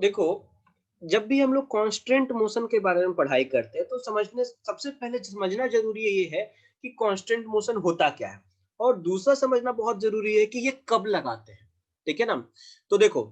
देखो, जब भी हम लोग कांस्टेंट मोशन के बारे में पढ़ाई करते हैं तो समझने सबसे पहले समझना जरूरी ये है कि कांस्टेंट मोशन होता क्या है, और दूसरा समझना बहुत जरूरी है कि ये कब लगाते हैं। ठीक है ना? तो देखो,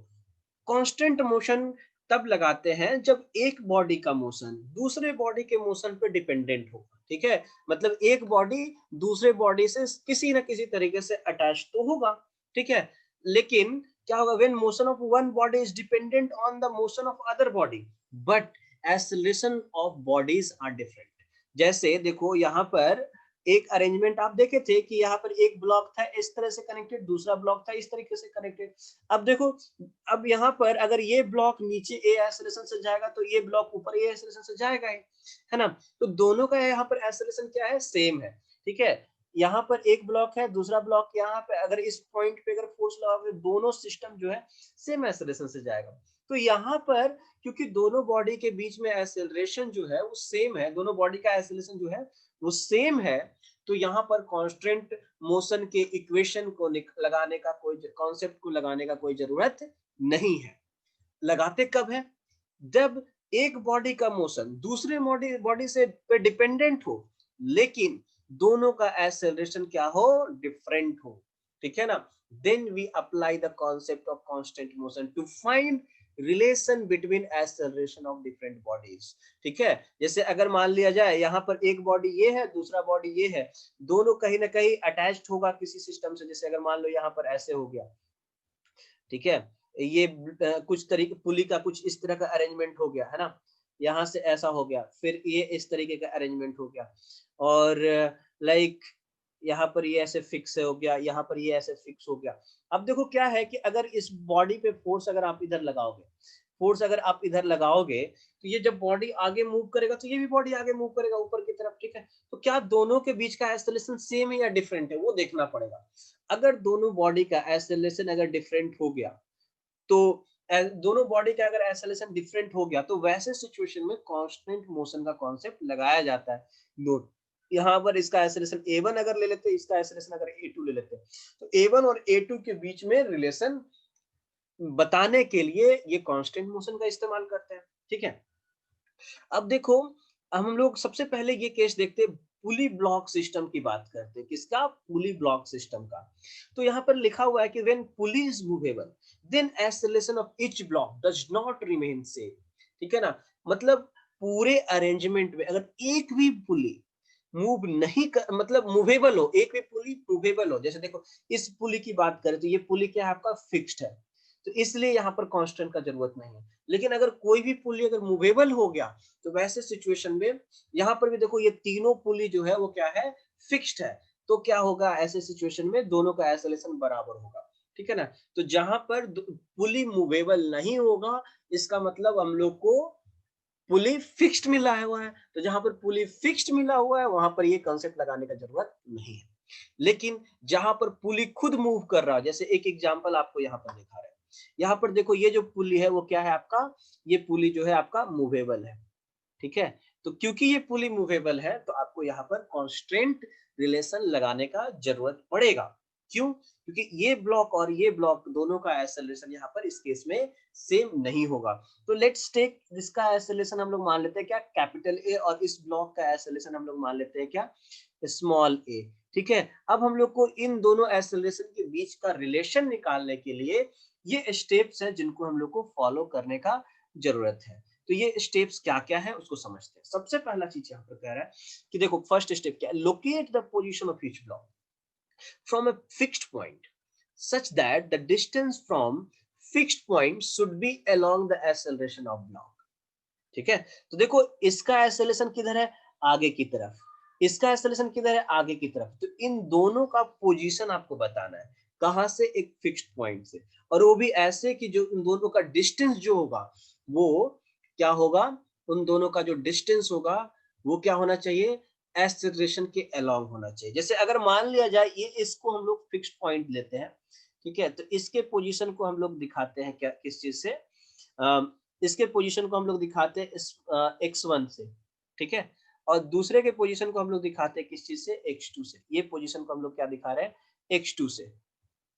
कांस्टेंट मोशन तब लगाते हैं जब एक बॉडी का मोशन दूसरे बॉडी के मोशन पे डिपेंडेंट हो। ठीक है? मतलब एक बॉडी दूसरे बॉडी से किसी ना किसी तरीके से अटैच तो होगा। ठीक है? लेकिन क्या होगा, when motion of one body is dependent on the motion of other body, but acceleration of bodies are different. जैसे देखो, यहाँ पर एक अरेंजमेंट आप देखे थे कि यहाँ पर एक ब्लॉक था इस तरह से कनेक्टेड, दूसरा ब्लॉक था इस तरीके से कनेक्टेड। अब देखो, अब यहाँ पर अगर ये ब्लॉक नीचे ए एक्सेलरेशन से जाएगा तो ये ब्लॉक ऊपर ए एक्सेलरेशन से जाएगा ही, है ना? तो दोनों का यहाँ पर एक्सेलरेशन क्या है, सेम है। ठीक है? यहाँ पर एक ब्लॉक है, दूसरा ब्लॉक यहाँ पे, अगर इस पॉइंट पे अगर फोर्स लगाओगे दोनों सिस्टम जो है सेम एक्सेलरेशन से जाएगा। तो यहाँ पर क्योंकि दोनों बॉडी के बीच में एक्सेलरेशन जो है वो सेम है, दोनों बॉडी का एक्सेलरेशन जो है वो सेम है, तो यहाँ पर कांस्टेंट मोशन के इक्वेशन को लगाने का कोई कॉन्सेप्ट को लगाने का कोई जरूरत नहीं है। लगाते कब है? जब एक बॉडी का मोशन दूसरे बॉडी बॉडी से पे डिपेंडेंट हो, लेकिन दोनों का एक्सेलरेशन क्या हो, डिफरेंट हो। ठीक है ना? Then we apply the concept of constant motion to find relation between acceleration of different bodies. ठीक है? जैसे अगर मान लिया जाए यहाँ पर एक बॉडी ये है, दूसरा बॉडी ये है, दोनों कहीं ना कहीं अटैच्ड होगा किसी सिस्टम से। जैसे अगर मान लो यहाँ पर ऐसे हो गया, ठीक है, ये कुछ तरीके पुली का कुछ इस तरह का अरेंजमेंट हो गया, है ना? यहाँ से ऐसा हो गया, फिर ये इस तरीके का अरेंजमेंट हो गया, और लाइक यहाँ पर ये ऐसे फिक्स हो गया, यहाँ पर ये ऐसे फिक्स हो गया। अब देखो क्या है कि अगर इस बॉडी पे फोर्स अगर आप इधर लगाओगे, फोर्स अगर आप इधर लगाओगे, तो ये जब बॉडी आगे मूव करेगा तो ये भी बॉडी आगे मूव करेगा ऊपर की तरफ। ठीक है? तो क्या दोनों के बीच का एक्सेलरेशन सेम है या डिफरेंट है, वो देखना पड़ेगा। अगर दोनों बॉडी का एक्सेलरेशन अगर डिफरेंट हो गया, तो दोनों बॉडी का अगर एक्सेलरेशन डिफरेंट हो गया, तो वैसे सिचुएशन में कांस्टेंट मोशन का कॉन्सेप्ट लगाया जाता है। नोट, यहाँ पर इसका एक्सेलरेशन a1 अगर ले लेते हैं, इसका एक्सेलरेशन अगर a2 ले लेते हैं, तो a1 और a2 के बीच में रिलेशन बताने के लिए ये कांस्टेंट मोशन का इस्तेमाल करते हैं। ठीक है? अब देखो, हम लोग सबसे पहले ये केस देखते हैं, पुली ब्लॉक सिस्टम की बात करते हैं। किसका? पुली ब्लॉक सिस्टम का। तो यहाँ पर लिखा हुआ है कि when pulley is movable then acceleration of each block does not remain same. ठीक है ना? मतलब पूरे अरेंजमेंट में अगर एक भी पुली मूव नहीं कर, मतलब मूवेबल हो, एक भी पुली मूवेबल हो, जैसे देखो इस पुली की बात करें तो ये पुली क्या है, आपका फिक्स्ड है, तो इसलिए यहाँ पर कांस्टेंट का जरूरत नहीं है। लेकिन अगर कोई भी पुली अगर मूवेबल हो गया, तो वैसे सिचुएशन में यहाँ पर भी देखो ये तीनों पुली जो है वो क्या है, फिक्स्ड है। तो क्या होगा, ऐसे सिचुएशन में दोनों का एक्सेलरेशन बराबर होगा। ठीक है ना? तो जहां पर पुली मूवेबल नहीं होगा, इसका मतलब हम लोग को पुली फिक्स्ड मिला हुआ है। तो जहां पर पुली फिक्स्ड मिला हुआ है वहां पर ये कंसेप्ट लगाने का जरूरत नहीं है। लेकिन जहां पर पुली खुद मूव कर रहा है, जैसे एक एग्जांपल आपको यहाँ पर दिखा रहे हैं, यहाँ पर देखो ये जो पुली है वो क्या है आपका, ये पुली जो है आपका मूवेबल है। ठीक है? तो क्योंकि ये पुली मूवेबल है तो आपको यहाँ पर कांस्टेंट रिलेशन लगाने का जरूरत पड़ेगा। क्यों? क्योंकि ये ब्लॉक और ये ब्लॉक दोनों का एक्सेलरेशन यहाँ पर इस केस में सेम नहीं होगा। तो लेट्स टेक इसका एक्सेलरेशन हम लोग मान लेते हैं क्या, कैपिटल ए, और इस ब्लॉक का एक्सेलरेशन हम लोग मान लेते हैं क्या, स्मॉल ए। ठीक है? अब हम लोग को इन दोनों एक्सेलरेशन के बीच का रिलेशन निकालने के लिए ये स्टेप्स हैं जिनको हम लोग को फॉलो करने का जरूरत है। तो ये स्टेप्स क्या क्या है उसको समझते हैं। सबसे पहला चीज यहाँ पर कह रहा है कि देखो फर्स्ट स्टेप क्या है, locate the position of each block from a fixed point such that the distance from fixed point should be along the acceleration of block. ठीक है? तो देखो इसका एक्सेलरेशन किधर है, आगे की तरफ, इसका एक्सेलरेशन किधर है, आगे की तरफ। तो इन दोनों का पोजीशन आपको बताना है, कहां से, एक फिक्स्ड पॉइंट से, और वो भी ऐसे कि जो उन दोनों का डिस्टेंस जो होगा वो क्या होगा, उन दोनों का जो डिस्टेंस होगा वो क्या होना चाहिए, एक्सेलरेशन के अलोंग होना चाहिए। जैसे अगर मान लिया जाए ये, इसको हम लोग फिक्स्ड पॉइंट लेते हैं, ठीक है, तो इसके पोजीशन को हम लोग दिखाते हैं क्या, किस चीज से, इसके पोजीशन को हम लोग दिखाते हैं इस x1 से। ठीक है? और दूसरे के पोजीशन को हम लोग दिखाते हैं किस चीज से, x2 से। ये पोजीशन को हम लोग क्या दिखा रहे हैं, x2 से।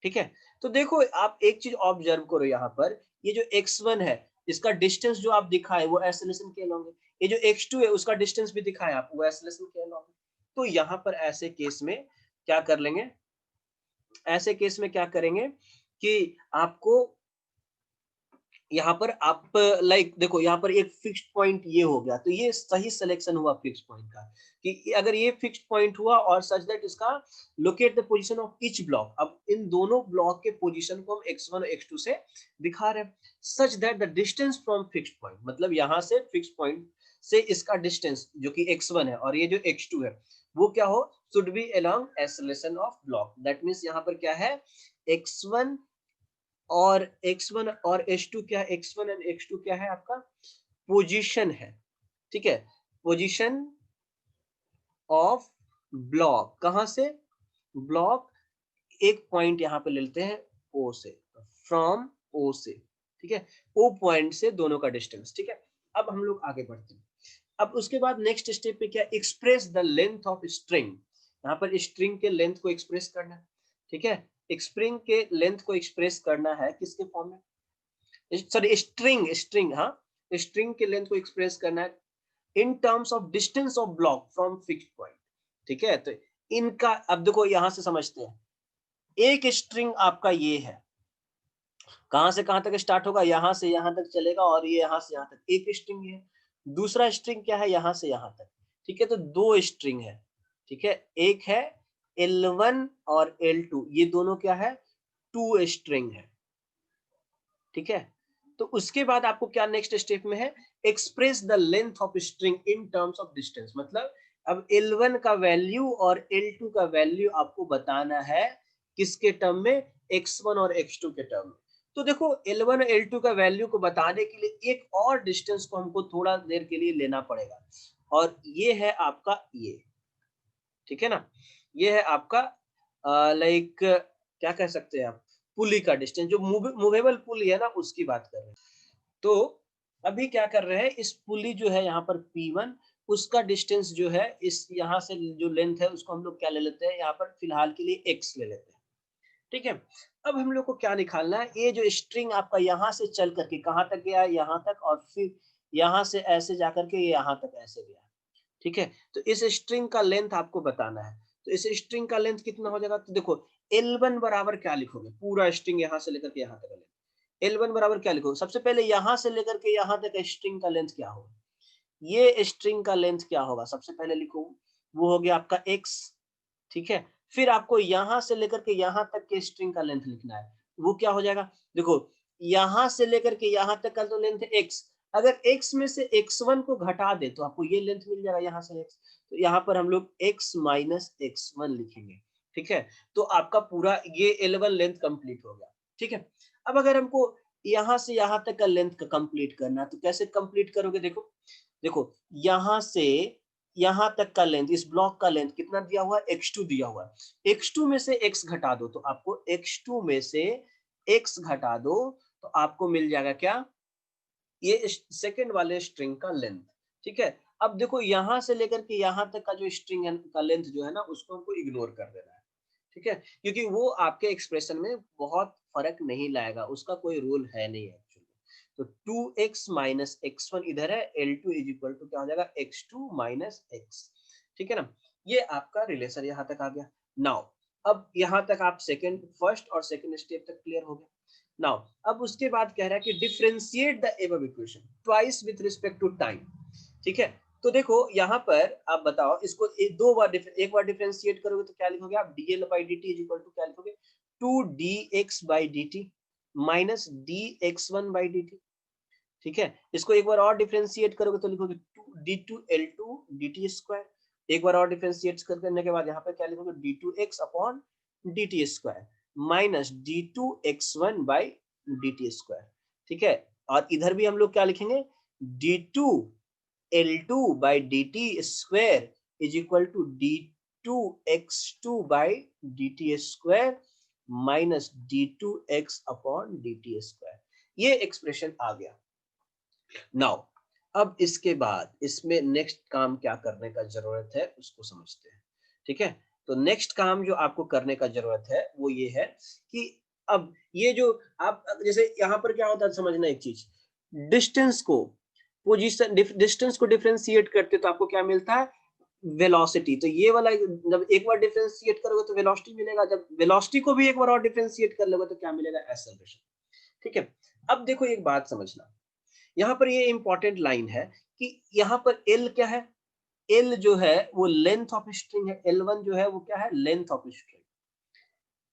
ठीक है? तो देखो आप एक चीज ऑब्जर्व करो, यहाँ पर ये जो x1 है, इसका डिस्टेंस जो आप दिखाए वो एक्सेलरेशन के along है, ये जो x2 है उसका डिस्टेंस भी दिखाए आप वो एक्सेलरेशन के along है। तो यहाँ पर ऐसे केस में क्या कर लेंगे, ऐसे केस में क्या करेंगे कि आपको यहाँ पर आप लाइक देखो यहाँ पर एक फिक्स्ड पॉइंट ये हो गया, तो ये सही सिलेक्शन हुआ फिक्स्ड पॉइंट का कि अगर ये फिक्स्ड पॉइंट हुआ और सच दैट इसका locate the position of each block. अब इन दोनों ब्लॉक के पोजीशन को हम x1 और x2 से दिखा रहे हैं such that the distance from fixed point, मतलब यहाँ से फिक्स्ड पॉइंट से इसका डिस्टेंस जो कि x1 है और ये जो x2 है वो क्या हो, should be along acceleration of block. That means यहाँ पर क्या है, x1 और x1 और h2 क्या है, x1 एंड x2 क्या है आपका पोजीशन है, ठीक है, पोजीशन ऑफ ब्लॉक। कहां से, ब्लॉक एक पॉइंट यहां पे ले लेते हैं ओ से, फ्रॉम ओ से, ठीक है, ओ पॉइंट से दोनों का डिस्टेंस, ठीक है। अब हम लोग आगे बढ़ते हैं। अब उसके बाद नेक्स्ट स्टेप पे क्या, express the length of string. यहाँ पर स्ट्रिंग के लेंथ को एक्सप्रेस करना है, ठीक है, स्प्रिंग के लेंथ को एक्सप्रेस करना है किसके फॉर्म में, सॉरी स्ट्रिंग, स्ट्रिंग, हाँ, स्ट्रिंग के लेंथ को एक्सप्रेस करना है in terms of distance of block from fixed point, ठीक है। तो इनका अब देखो यहां से समझते हैं, एक स्ट्रिंग आपका ये है, कहां से कहां तक स्टार्ट होगा, यहां से यहां तक चलेगा और ये यहां से यहां तक एक स्ट्रिंग है। दूसरा स्ट्रिंग क्या है, यहां से यहां तक, ठीक है, तो दो स्ट्रिंग है, ठीक है, एक है L1 और L2, ये दोनों क्या है, टू स्ट्रिंग है, ठीक है। तो उसके बाद आपको क्या नेक्स्ट स्टेप में है, express the length of string in terms of distance, मतलब अब L1 का वैल्यू और L2 का वैल्यू आपको बताना है किसके टर्म में, x1 और x2 के टर्म में। तो देखो L1 और L2 का वैल्यू को बताने के लिए एक और डिस्टेंस को हमको थोड़ा देर के लिए लेना पड़ेगा और ये है आपका ये, ठीक है ना, ये है आपका लाइक क्या कह सकते हैं आप, पुली का डिस्टेंस, जो मूवेबल पुली है ना उसकी बात कर रहे हैं। तो अभी क्या कर रहे हैं, इस पुली जो है यहाँ पर P1, उसका डिस्टेंस जो है इस यहाँ से जो लेंथ है उसको हम लोग क्या ले लेते हैं, यहाँ पर फिलहाल के लिए x ले लेते हैं, ठीक है। अब हम लोग को क्या निकालना है, ये जो स्ट्रिंग आपका यहाँ से चल करके कहाँ तक गया, यहाँ तक, और फिर यहाँ से ऐसे जाकर के यहाँ तक ऐसे गया, ठीक है। तो इस स्ट्रिंग का लेंथ आपको बताना है, तो इस स्ट्रिंग का लेंथ कितना हो जाएगा, तो देखो L1 बराबर क्या लिखोगे, पूरा स्ट्रिंग यहाँ से लेकर के यहाँ तक लेंथ, L1 बराबर क्या लिखोगे, सबसे पहले यहाँ से लेकर के यहाँ तक स्ट्रिंग का लेंथ क्या होगा, ये स्ट्रिंग का लेंथ क्या होगा, सबसे पहले लिखो, वो हो गया आपका x, ठीक है। फिर आपको यहां से लेकर के यहां तक के स्ट्रिंग का लेंथ लिखना है, वो क्या हो जाएगा, देखो यहां से लेकर के यहां तक का तो लेंथ है x, अगर x में से x1 को घटा दे तो आपको ये लेंथ मिल जाएगा यहाँ से x, तो यहाँ पर हम लोग x माइनस x1 लिखेंगे, ठीक है। तो आपका पूरा ये L1 लेंथ कंप्लीट हो गया, ठीक है। अब अगर हमको यहाँ से यहाँ तक का लेंथ का कंप्लीट करना है तो कैसे कंप्लीट करोगे, देखो देखो यहाँ से यहाँ तक का लेंथ, इस ब्लॉक का लेंथ कितना दिया हुआ है, x2 दिया हुआ है, x2 में से x घटा दो, तो आपको x2 में से x घटा दो तो आपको मिल जाएगा क्या, ये सेकंड वाले स्ट्रिंग का लेंथ, ठीक है। अब देखो यहां से लेकर के यहां तक का जो स्ट्रिंग का लेंथ जो है ना उसको हमको इग्नोर कर देना है, ठीक है, क्योंकि वो आपके एक्सप्रेशन में बहुत फर्क नहीं लाएगा, उसका कोई रूल है नहीं एक्चुअली। तो 2x माइनस x1 इधर है, L2 इज इक्वल टू क्या हो जाएगा, x2 माइनस x, ठीक है ना। ये आपका रिलेशन यहाँ तक आ गया। नाउ अब यहाँ तक आप सेकंड, फर्स्ट और सेकंड स्टेप तक क्लियर हो गया। नाउ अब उसके बाद कह रहा है कि differentiate the above equation twice with respect to time, ठीक है। तो देखो यहाँ पर आप बताओ इसको दो बार एक बार डिफरेंशिएट करोगे तो क्या लिखोगे आप, dl by dt is equal to क्या लिखोगे, 2dx by dt minus dx1 by dt, ठीक है। इसको एक बार और डिफरेंशिएट करोगे तो लिखोगे d2l2 dt स्क्वायर, एक बार और डिफरेंशिएट करने के बाद यहाँ पे क्या लिखोगे, d2x upon dt square minus d2x1 by dt square, ठीक है। और इधर भी हम लोग क्या लिखेंगे, d2l2 by dt square is equal to d2x2 by dt square minus d2x upon dt square, ये एक्सप्रेशन आ गया। नाउ अब इसके बाद इसमें नेक्स्ट काम क्या करने का जरूरत है उसको समझते हैं, ठीक है। तो नेक्स्ट काम जो आपको करने का जरूरत है वो ये है कि अब ये जो आप जैसे यहाँ पर क्या होता है समझना एक चीज, डिस्टेंस को पोजीशन डिस्टेंस को डिफरेंशिएट करते तो आपको क्या मिलता है, वेलोसिटी। तो ये वाला जब एक बार डिफरेंशिएट करोगे तो वेलोसिटी मिलेगा, जब वेलोसिटी को भी एक बार और डिफरेंशिएट कर लोगे तो क्या मिलेगा, एक्सेलरेशन। ठीक है, अब देखो एक बात समझना, यहाँ पर ये इंपॉर्टेंट लाइन है कि यहाँ पर एल क्या है, एल जो है वो लेंथ ऑफ स्ट्रिंग है, L1 जो है वो क्या है, लेंथ ऑफ स्ट्रिंग।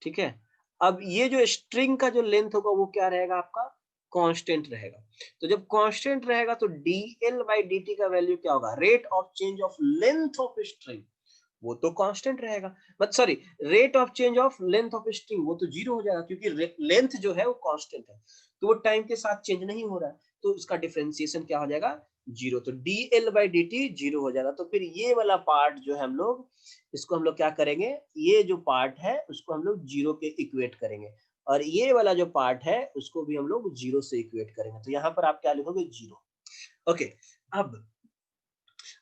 ठीक है, अब ये जो स्ट्रिंग का जो लेंथ होगा वो क्या रहेगा आपका, कांस्टेंट रहेगा। तो जब कांस्टेंट रहेगा तो dl बाई dt का वैल्यू क्या होगा, rate of change of length of string, वो तो कांस्टेंट रहेगा, but sorry, rate of change of length of string वो तो जीरो हो जाएगा, क्योंकि लेंथ जो है वो कांस्टेंट है, तो वो टाइम के साथ चेंज नहीं हो रहा है, तो उसका डिफरेंशिएशन क्या हो जाएगा, जीरो। तो dl बाई dt जीरो हो जाएगा। तो फिर ये वाला पार्ट जो है हम लोग, इसको हम लोग क्या करेंगे, ये जो पार्ट है उसको हम लोग जीरो के इक्वेट करेंगे, और ये वाला जो पार्ट है उसको भी हम लोग जीरो से इक्वेट करेंगे। तो यहाँ पर आप क्या लिखोगे, जीरो। ओके,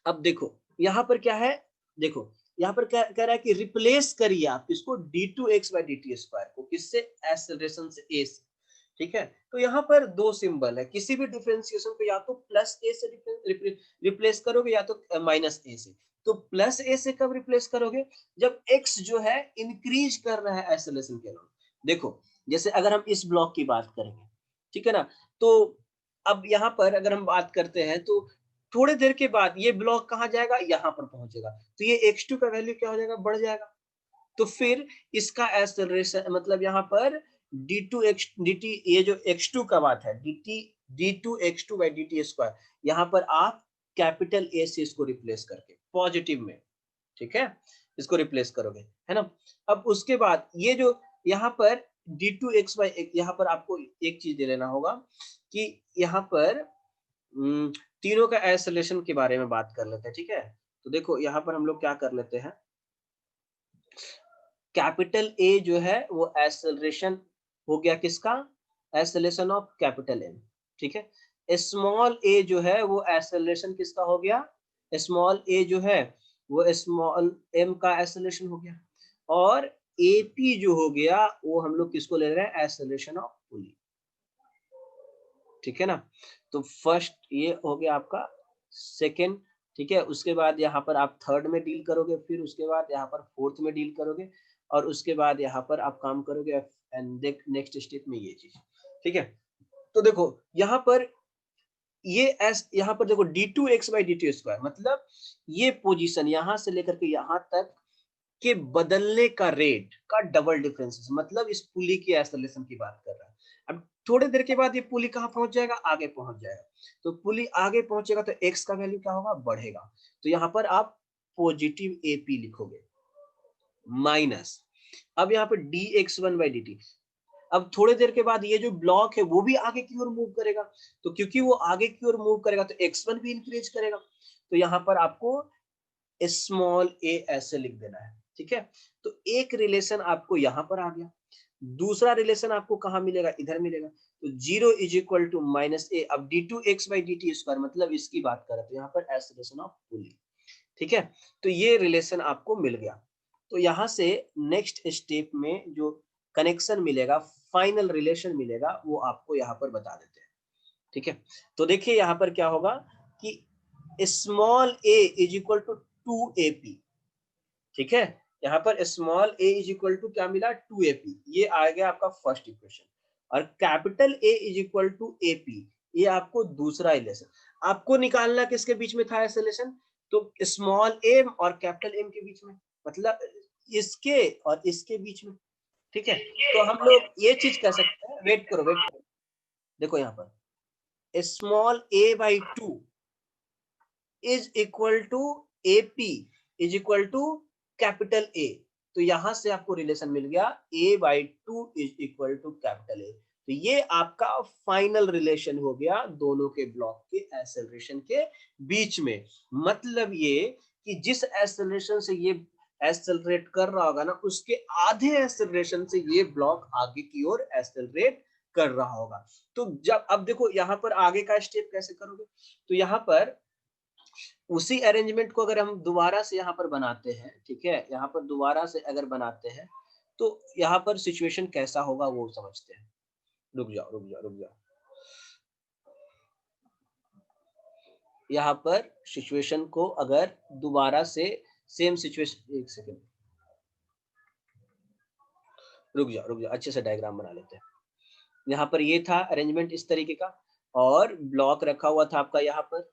अब देखो यहाँ पर क्या है, देखो यहाँ पर क्या कह रहा है कि रिप्लेस करिए आप इसको d2x बाई dt स्क्वायर को, किससे, एक्सेलरेशन से, a से। ठीक है, तो यहाँ पर दो सिंबल है, किसी भी डिफरेंशिएशन को या तो प्लस a से रिप्लेस करोगे या तो माइनस a से। तो प्लस a से कब रिप्लेस करोगे, जब x जो है इंक्रीज कर रहा है एक्सेलरेशन के अलावा। देखो जैसे अगर हम इस ब्लॉक की बात करेंगे, ठीक है ना, तो अब यहाँ पर अगर हम बात करते हैं तो थोड़ी देर के बाद ये ब्लॉक कहाँ जाएगा, यहाँ पर पहुंचेगा, तो ये x2 का वैल्यू क्या हो जाएगा, बढ़ जाएगा। तो फिर इसका एक्सेलरेशन मतलब यहाँ पर d2x dt, ये जो x2 का बात है, dt d2x2 by dt square, यहाँ पर आप कैपिटल A से इसको रिप्लेस करके पॉजिटिव में, ठीक है, इसको रिप्लेस करोगे, है ना। अब उसके बाद ये जो यहाँ पर d2x बाई, यहाँ पर आपको एक चीज दे लेना होगा कि यहाँ पर तीनों का एक्सेलरेशन के बारे में बात कर लेते हैं, ठीक है। तो देखो यहाँ पर हम लोग क्या कर लेते हैं, कैपिटल ए जो है वो एक्सेलरेशन हो गया किसका, एक्सेलरेशन ऑफ कैपिटल एम। ठीक है, स्मॉल ए जो है वो एक्सेलरेशन किसका हो गया, स्मॉल ए जो है वो स्मॉल एम का एक्सेलरेशन हो गया, और एपी जो हो गया वो हम लोग किसको ले रहे हैं, एक्सेलरेशन ऑफ पुली। ठीक है ना, तो फर्स्ट ये हो गया आपका, सेकेंड, ठीक है, उसके बाद यहाँ पर आप थर्ड में डील करोगे, फिर उसके बाद यहाँ पर फोर्थ में डील करोगे, और उसके बाद यहाँ पर आप काम करोगे एंड नेक्स्ट स्टेप में ये चीज। ठीक है, तो देखो यहाँ पर ये एस, यहाँ पर देखो d2x बाई dt स्क्वायर, मतलब ये पोजीशन यहाँ से लेकर के यहाँ तक के बदलने का रेट का डबल डिफरेंस, मतलब इस पुली की एक्सेलरेशन की बात कर रहा है। अब थोड़ी देर के बाद ये पुली कहाँ पहुंच जाएगा, आगे पहुंच जाएगा, तो पुली आगे पहुंचेगा तो x का वैल्यू क्या होगा, बढ़ेगा। तो यहाँ पर आप पॉजिटिव AP लिखोगे, माइनस, अब यहाँ पर dx1 बाई dt। अब थोड़ी देर के बाद ये जो ब्लॉक है वो भी आगे की ओर मूव करेगा, तो क्योंकि वो आगे की ओर मूव करेगा तो x1 भी इंक्रीज करेगा, तो यहाँ पर आपको स्मॉल a ऐसे लिख देना है। ठीक है, तो एक रिलेशन आपको यहाँ पर आ गया, दूसरा रिलेशन आपको कहाँ मिलेगा, इधर मिलेगा, तो zero is equal to minus A. अब d2x बाई dt स्क्वायर मतलब इसकी बात करें तो यहाँ पर एक्सेलरेशन ऑफ पुली। ठीक है, तो ये रिलेशन आपको मिल गया। तो यहाँ से नेक्स्ट स्टेप में जो कनेक्शन मिलेगा, फाइनल रिलेशन मिलेगा, वो आपको यहाँ पर बता देते हैं। ठीक है, तो देखिए यहाँ पर क्या होगा कि small a is equal to 2AP। ठीक है, यहाँ पर small a is equal to क्या मिला, 2AP, ये आ गया आपका फर्स्ट इक्वेशन, और capital A is equal to AP, ये आपको दूसरा रिलेशन। आपको निकालना किसके बीच में था रिलेशन, तो स्मॉल a और कैपिटल M के बीच में, मतलब इसके और इसके बीच में। ठीक है, तो हम लोग ये चीज कह सकते हैं, वेट करो वेट करो, देखो यहाँ पर small a by 2 is equal to AP is equal to capital A। तो यहां से आपको रिलेशन मिल गया a by 2 is equal to capital A। तो ये आपका फाइनल रिलेशन हो गया दोनों के ब्लॉक के एक्सेलरेशन के बीच में। मतलब ये कि जिस एक्सेलरेशन से ये एक्सेलरेट कर रहा होगा ना, उसके आधे एक्सेलरेशन से ये ब्लॉक आगे की ओर एक्सेलरेट कर रहा होगा। तो जब अब देखो यहाँ पर आगे का स्टेप कैसे करोगे, तो यहाँ पर उसी अरेंजमेंट को अगर हम दोबारा से यहाँ पर बनाते हैं, ठीक है, यहाँ पर दोबारा से अगर बनाते हैं तो यहाँ पर सिचुएशन कैसा होगा वो समझते हैं। रुक जाओ रुक जाओ रुक जाओ, यहाँ पर सिचुएशन को अगर दोबारा से सेम सिचुएशन, एक सेकेंड रुक जाओ अच्छे से डायग्राम बना लेते हैं। यहाँ पर ये था अरेंजमेंट इस तरीके का, और ब्लॉक रखा हुआ था आपका यहाँ पर,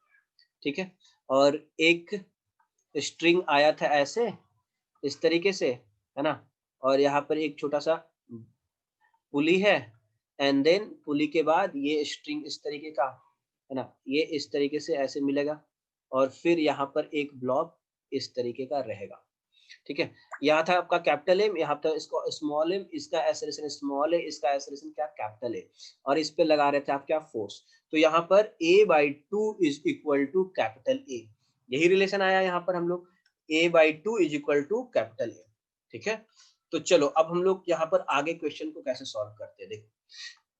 ठीक है, और एक स्ट्रिंग आया था ऐसे इस तरीके से, है ना, और यहाँ पर एक छोटा सा पुली है, एंड देन पुली के बाद ये स्ट्रिंग इस तरीके का, है ना, ये इस तरीके से ऐसे मिलेगा, और फिर यहाँ पर एक ब्लॉक इस तरीके का रहेगा, ठीक है। यहाँ था आपका कैपिटल एम, यहाँ था इसको स्मॉल एम, इसका एक्सेलरेशन स्मॉल है, इसका एक्सेलरेशन क्या कैपिटल है, और इस पे लगा रहे थे आप क्या फोर्स। तो यहाँ पर a/2 is equal to capital A, यही रिलेशन आया यहाँ पर हम लोग, a/2 is equal to capital A, ठीक है। तो चलो अब हम लोग यहाँ पर आगे क्वेश्चन को कैसे सॉल्व करते हैं, देखो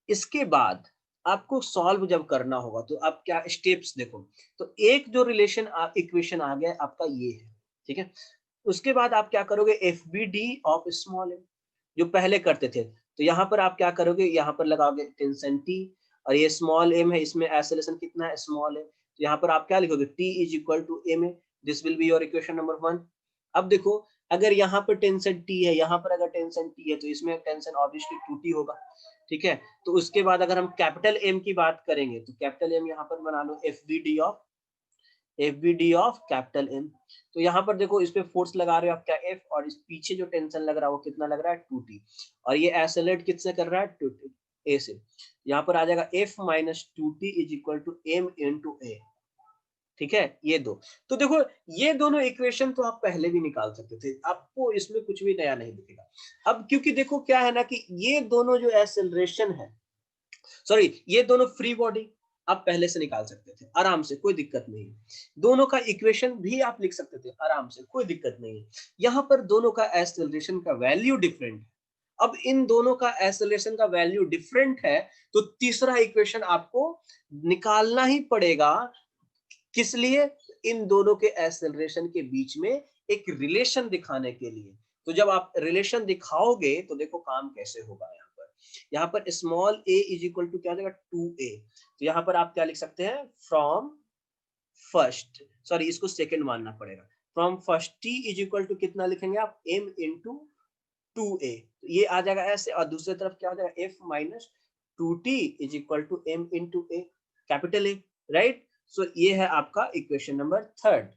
इसके बाद आपको सॉल्व जब करना होगा तो आप क्या स्टेप्स देखो, तो एक जो रिलेशन इक्वेशन आ गया आपका ये है, ठीक है। उसके बाद आप क्या करोगे, F B D of small m, जो पहले करते थे, तो यहाँ पर आप क्या करोगे, यहाँ पर लगाओगे टेंशन टी, और ये स्मॉल एम है, इसमें एक्सेलरेशन कितना है, स्मॉल है, तो यहाँ पर आप क्या लिखोगे, T is equal to m a, this will be your equation number 1। अब देखो अगर यहाँ पर टेंशन टी है, यहाँ पर अगर टेंशन टी है, तो इसमें टेंशन ऑब्वियसली 2t होगा, ठीक है। तो उसके बाद अगर हम कैपिटल एम की बात करेंगे, तो कैपिटल एम यहाँ पर बना लो F B D of capital M. तो यहाँ पर देखो इस पे फोर्स लगा रहे हो आप क्या, एफ, और इस पीछे जो टेंशन लग रहा है वो कितना लग रहा है, 2t, और ये एक्सेलरेट किससे कर रहा है, 2t ए से। यहाँ पर आ जाएगा f minus 2t is equal to m into A, ठीक है, ये दो। तो देखो ये दोनों इक्वेशन तो आप पहले भी निकाल सकते थे, आपको इसमें कुछ भी नया नहीं दिखेगा। अब क्योंकि देखो क्या है ना कि ये दोनों जो एक्सेलरेशन है, सॉरी ये दोनों फ्री बॉडी आप पहले से निकाल सकते थे आराम से, कोई दिक्कत नहीं है। दोनों का इक्वेशन भी आप लिख सकते थे आराम से, कोई दिक्कत नहीं है। यहाँ पर दोनों का एक्सेलरेशन का वैल्यू डिफरेंट है। अब इन दोनों का एक्सेलरेशन का वैल्यू डिफरेंट है, तो तीसरा इक्वेशन आपको निकालना ही पड़ेगा। किस लिए, इन दोनों के एक्सेलरेशन के बीच में एक रिलेशन दिखाने के लिए। तो जब आप रिलेशन दिखाओगे तो देखो काम कैसे होगा। यहाँ पर small a is equal to क्या हो जाएगा, 2a, तो यहाँ पर आप क्या लिख सकते हैं, फ्रॉम फर्स्ट, सॉरी इसको सेकंड मानना पड़ेगा, from first t is equal to कितना लिखेंगे आप, m इंटू 2a, तो ये आ जाएगा ऐसे, और दूसरी तरफ क्या हो जाएगा, f minus 2t is equal to m into a, capital A, right. So ये है आपका इक्वेशन नंबर 3,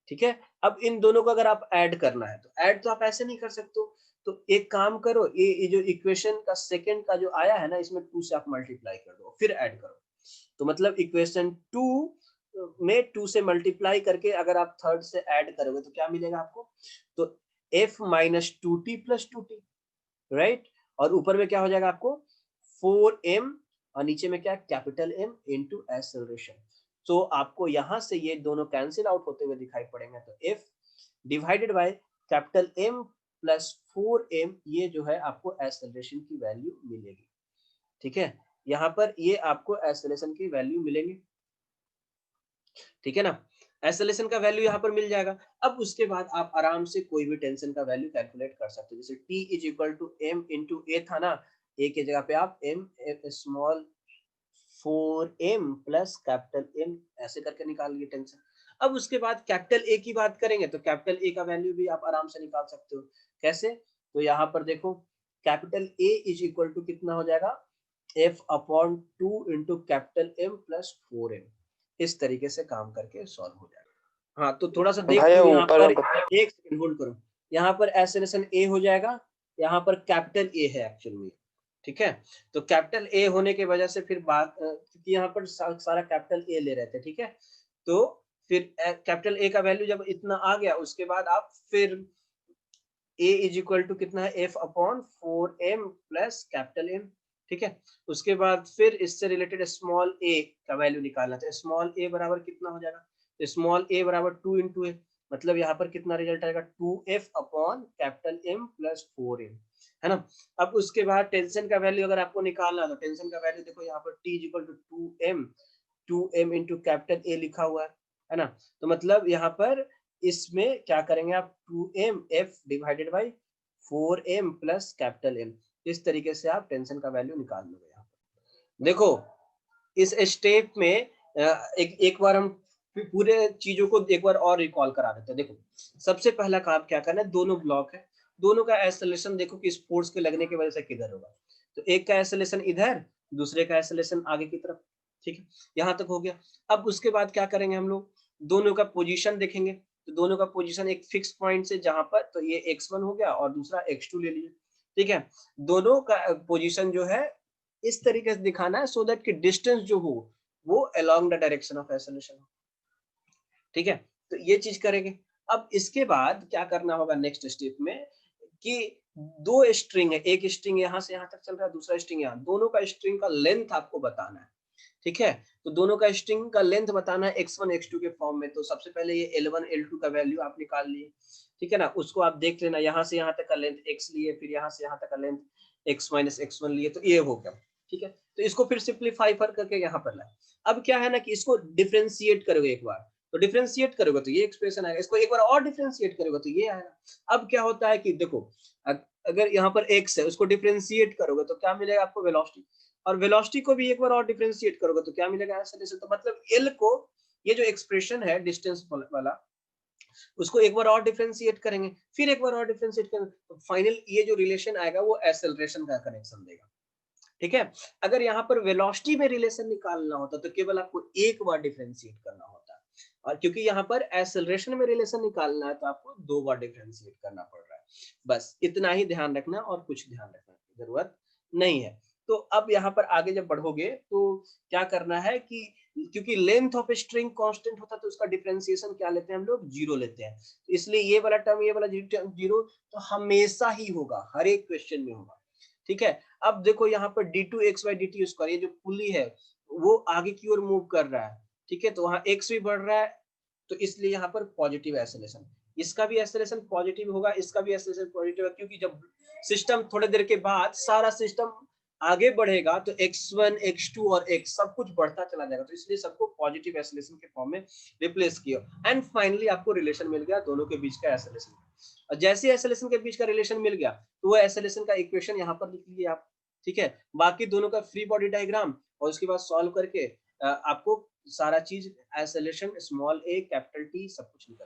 ठीक है। अब इन दोनों को अगर आप ऐड करना है, तो ऐड तो आप ऐसे नहीं कर सकते हो, तो एक काम करो, ये जो इक्वेशन का सेकंड का जो आया है ना, इसमें 2 से आप मल्टीप्लाई कर दो फिर ऐड करो। तो मतलब इक्वेशन 2 में 2 से मल्टीप्लाई करके अगर आप थर्ड से ऐड करोगे तो क्या मिलेगा आपको, तो f minus 2t plus 2t, right, और ऊपर में क्या हो जाएगा आपको 4m, और नीचे में क्या, कैपिटल M इंटू एक्सेलरेशन। तो आपको यहां से ये दोनों कैंसिल आउट होते हुए दिखाई पड़ेंगे, तो f divided by capital M plus 4m, ये जो है आपको एक्सेलरेशन की वैल्यू मिलेगी, ठीक है। यहाँ पर ये आपको एक्सेलरेशन की वैल्यू मिलेंगी, ठीक है ना, एक्सेलरेशन का वैल्यू यहाँ पर मिल जाएगा। अब उसके बाद आप आराम से कोई भी टेंशन का वैल्यू कैलकुलेट कर सकते हो, जैसे T is equal to M into A था ना, ए की जगह पे आप M small 4m plus capital M ऐसे करके निकाल लिए टेंशन। अब उसके बाद कैपिटल A की बात करेंगे, तो कैपिटल A का वैल्यू भी आप आराम से निकाल सकते हो, कैसे, तो यहाँ पर देखो capital A is equal to कितना हो जाएगा, f upon 2 into capital M plus 4m, इस तरीके से काम करके सॉल्व हो जाएगा। हाँ तो थोड़ा सा देख लो यहाँ पर, एक सेकंड होल्ड करो, यहाँ पर एक्सेलरेशन A हो जाएगा, यहाँ पर कैपिटल A है एक्चुअल में, ठीक है। तो कैपिटल A होने की वजह से फिर बात, क्योंकि यहाँ पर सारा कैपिटल A ले रहे थे, ठीक है, तो फिर कैपिटल A का वैल्यू जब इतना आ गया, उसके बाद आप फिर A इज इक्वल टू कितना है, f upon 4m plus capital M, ठीक है। उसके बाद फिर इससे रिलेटेड स्मॉल a का वैल्यू निकालना था, स्मॉल a बराबर कितना हो जाएगा, तो स्मॉल a बराबर 2 इंटू ए, मतलब यहाँ पर कितना रिजल्ट आएगा, 2f upon capital M plus 4m, है ना। अब उसके बाद टेंशन का वैल्यू अगर आपको निकालना है, तो टेंशन का वैल्यू देखो यहाँ पर t is equal to 2m into capital A लिखा हुआ है ना। तो मतलब यहाँ पर इसमें क्या करेंगे आप, 2m f divided by 4m plus capital M, इस तरीके से आप टेंशन का वैल्यू निकाल लोगे। यहाँ पर देखो इस स्टेप में एक बार हम फिर पूरे चीजों को एक बार और रिकॉल करा देते हैं। देखो सबसे पहला काम क्या करना है, दोनों ब्लॉक है, दोनों का एक्सेलरेशन देखो कि फोर्स के लगने की वजह से किधर होगा। तो एक का एक्सेलरेशन इधर, दूसरे का एक्सेलरेशन आगे की तरफ। ठीक है, यहाँ तक हो गया। अब उसके बाद क्या करेंगे हम लोग, दोनों का पोजीशन देखेंगे। तो दोनों का पोजीशन एक फिक्स पॉइंट से जहां पर, तो ये x1 हो गया और दूसरा x2 ले लिए। ठीक है, दोनों का पोजीशन जो है इस तरीके से दिखाना है सो दैट कि डिस्टेंस जो हो वो along the direction of acceleration हो। ठीक है, तो ये चीज करेंगे। अब इसके बाद क्या करना होगा नेक्स्ट स्टेप में, कि दो स्ट्रिंग है, एक स्ट्रिंग यहाँ से यहाँ तक चल रहा है, दूसरा स्ट्रिंग यहाँ, दोनों का स्ट्रिंग का लेंथ आपको बताना है। ठीक है, तो दोनों का स्ट्रिंग का लेंथ बताना है x1 x2 के फॉर्म में। तो सबसे पहले ये L1 L2 का वैल्यू आप निकाल लिए। ठीक है ना, उसको आप देख लेना, यहाँ से यहाँ तक का लेंथ x लिए, फिर यहाँ से यहाँ तक का लेंथ x माइनस x1 लिए, तो ये हो गया। ठीक है, तो इसको फिर सिंप्लीफाई करके यहाँ पर लाए। अब क्या है ना कि इसको डिफ्रेंशिएट करोगे एक बार, तो डिफ्रेंशिएट करोगे तो ये एक्सप्रेशन आएगा, इसको एक बार और डिफ्रेंशिएट करोगे तो ये आएगा। अब क्या होता है कि देखो अगर यहाँ पर x है, उसको डिफ्रेंशिएट करोगे तो क्या मिलेगा आपको, वेलोसिटी। और वेलोसिटी को भी एक बार और डिफरेंशिएट करोगे तो क्या मिलेगा, एक्सेलरेशन। तो मतलब एल को, ये जो एक्सप्रेशन है डिस्टेंस वाला, उसको एक बार और डिफरेंशिएट करेंगे, फिर एक बार और डिफरेंशिएट करेंगे, तो फाइनल ये जो रिलेशन आएगा वो एक्सेलरेशन का कनेक्शन देगा। ठीक है, अगर यहाँ पर वेलोसिटी में रिलेशन निकालना होता तो केवल आपको एक बार डिफरेंशिएट करना होता, और क्योंकि यहाँ पर एक्सेलरेशन में रिलेशन निकालना है तो आपको दो बार डिफरेंशिएट करना पड़ रहा है। बस इतना ही ध्यान रखना और कुछ ध्यान रखने की जरूरत नहीं है। तो अब यहाँ पर आगे जब बढ़ोगे तो क्या करना है कि क्योंकि लेंथ ऑफ स्ट्रिंग कांस्टेंट होता है तो उसका डिफरेंशिएशन क्या लेते हैं हम लोग, जीरो लेते हैं। तो इसलिए ये वाला टर्म, ये वाला जीरो तो हमेशा ही होगा, हर एक क्वेश्चन में होगा। ठीक है, अब देखो यहाँ पर d2x/dt², ये जो पुली है वो आगे की ओर मूव कर रहा है। ठीक है, तो वहां x भी बढ़ रहा है, तो इसलिए यहाँ पर पॉजिटिव एक्सेलरेशन, इसका भी एक्सेलरेशन पॉजिटिव होगा, इसका भी एक्सेलरेशन पॉजिटिव है, क्योंकि जब सिस्टम थोड़ी देर के बाद सारा सिस्टम आगे बढ़ेगा तो x1 x2 और x सब कुछ बढ़ता चला जाएगा, तो इसलिए सबको पॉजिटिव एक्सेलरेशन के फॉर्म में रिप्लेस किया। एंड फाइनली आपको रिलेशन मिल गया दोनों के बीच का एक्सेलरेशन। और जैसे एक्सेलरेशन के बीच का रिलेशन मिल गया तो वो एक्सेलरेशन का इक्वेशन यहाँ पर लिख लीजिए आप। ठीक है, बाकी दोनों का फ्री बॉडी डायग्राम और उसके बाद सॉल्व करके आपको सारा चीज acceleration small a capital T सब कुछ निकल